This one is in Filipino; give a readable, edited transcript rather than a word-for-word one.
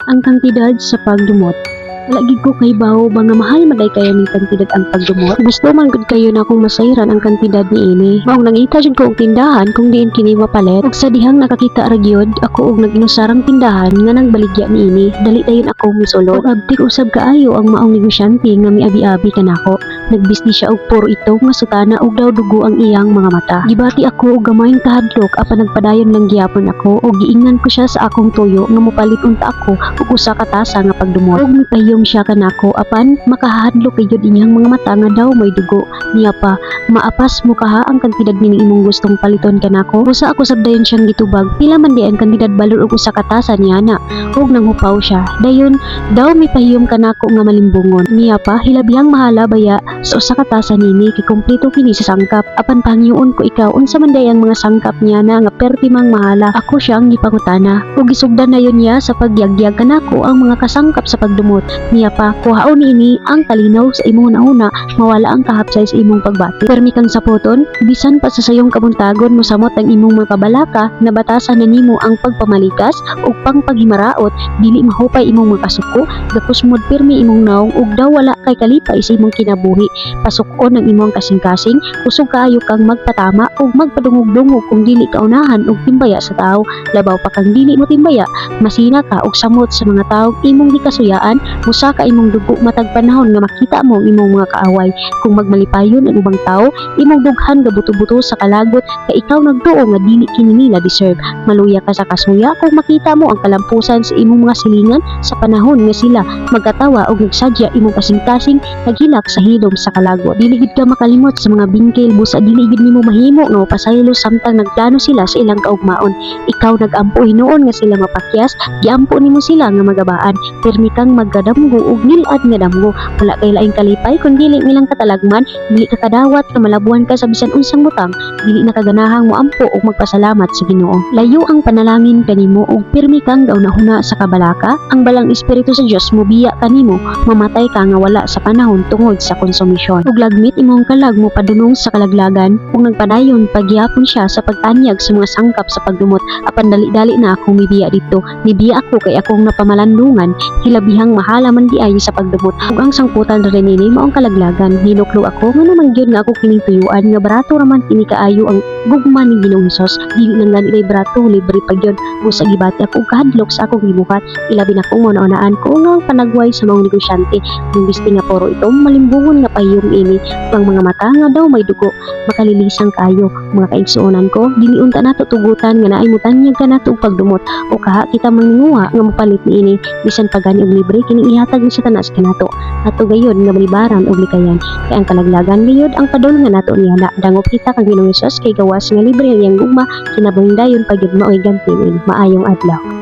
ang kantidad sa pagdumot. Lagi ko kay bawo ba nga mahal maday kayo ning kantidad ang pagdumot. Gusto man gud kayo na akong masayran ang kantidad ni ini. Maong nangita jud ko og tindahan kung diin kini mapalit. Ug sa dihang nakakita ra gyud ako og nag-inusarang tindahan nga nagbaligya ni ini. Dali dayon ako misulod. Ug abtik usab kaayo ang maong negosyante nga miabi-abi kanako. Nagbisnis siya og puro ito nga sutana og daw dugo ang iyang mga mata. Gibati ako og gamayng kahadlok apan nagpadayon lang gyapon ako og giingnan ko siya sa akong tuyo nga mopalit unta ako og usa ka tasa nga pagdumot. Og mipayong siya kanako apan makahadlok gyud inyang mga mata nga daw may dugo. Niya pa, maapas mo kaha ang kantidad ni imong gustong paliton kanako. Usa ako sabdayon siyang gitubag. Pila man di ang kantidad balor og usa ka tasa niya na. Og nanghupaw siya. Dayon daw mipahiyom kanako nga malimbungon. Niya pa, hilabihang mahala baya sa usa ka tasa nini kay kumpleto kini sa sangkap. Apan pangyoon ko ikaw unsa man day ang mga sangkap niya na nga pertimang mahala. Ako siyang gipangutana. Ug gisugdan na yun niya sa pagyagyag kanako ang mga kasangkap sa pagdumot. Niya pa, kuhaon ini ang kalinaw sa imong nauna, mawala ang kahapsay sa imong pagbati. Permi kang sapoton, bisan pa sa sayong kabuntagon mo samot ang imong mga kabalaka na batasan na nimo ang pagpamalikas ug pangpaghimaraot, dili mahupay imong mga kasuko, gakusmod pirmi imong naong ug daw wala kay kalipay sa imong kinabuhi. Pasukon ang imong kasing-kasing, kusog kaayo kang magpatama ug magpadungog-dungog kung dili ka unahan og timbaya sa tao. Labaw pa kang dili mo timbaya, masina ka og samot sa mga tawo imong gikasuyaan, musa ka imong dugo matag panahon nga makita mo ang imong mga kaaway. Kung magmalipayon ang ubang tawo, imong dughan gabuto-buto sa kalagot kay ikaw nagtuo nga dili kini nila deserve. Maluya ka sa kasuya kung makita mo ang kalampusan sa imong mga silingan sa panahon nga sila magkatawa og nagsadya imong kasing-kasing naghilak sa hilom sa kalagot. Dili gid ka makalimot sa mga bingkil busa dili gid nimo mahimo nga mapasaylo samtang nagplano sila sa ilang kaugmaon. Ikaw nagampo hinuon nga sila mapakyas, giampo nimo sila nga magabaan. Permi kang maggadamgo ug nilad nga damgo. Wala kay laing kalipay kun dili nilang katalagman, dili ka kadawat nga malabuhan ka sa bisan unsang butang, dili na kaganahang moampo ug magpasalamat sa Ginoo. Layo ang panalangin kanimo ug pirmi kang gaunahuna sa kabalaka. Ang balang espiritu sa Dios mobiya kanimo, mamatay ka nga wala sa panahon tungod sa konsumisyon. Ug lagmit imong kalag mo padunong sa kalaglagan ug nagpadayon pagyapon siya sa pagtanyag sa mga sangkap sa pagdumot. Apan dali-dali na akong mibiya dito. Mibiya ako kay akong napamalandungan, hilabihang mahala man di ay sa pagdumot. Ug ang sangputan rin nini maong kalaglagan. Hinuklo ako nga naman gyud nga ako kining tuyuan nga barato raman kini kaayo ang gugma ni Ginoong Hesus. Dili lang gani kay barato, libre pa gyud. Busa gibati ako kahadlok sa akong gibuhat. Ilabi na kong mauna-unaan ko nga panagway sa mga negosyante. Imbesti nga poro ito malimbungon nga payong ini. Ang mga mata nga daw may dugo. Makalilisang kayo. Mga kaigsuonan ko, dili unta nato tugutan nga naay mutanyag ka nato og pagdumot o kaha kita manginguha nga mapalit ni ini. Bisan pagani og libre kini ihatag ni Satanas kanato. Ato gayud nga malibaran og likayan. Kay ang kalaglagan gayud ang padol nga nato niya. Dangop kita kang Ginoong Hesus kay gawas nga libre ang iyang gugma kinabuhi dayon pagyud maoy ganti ni maayong adlaw.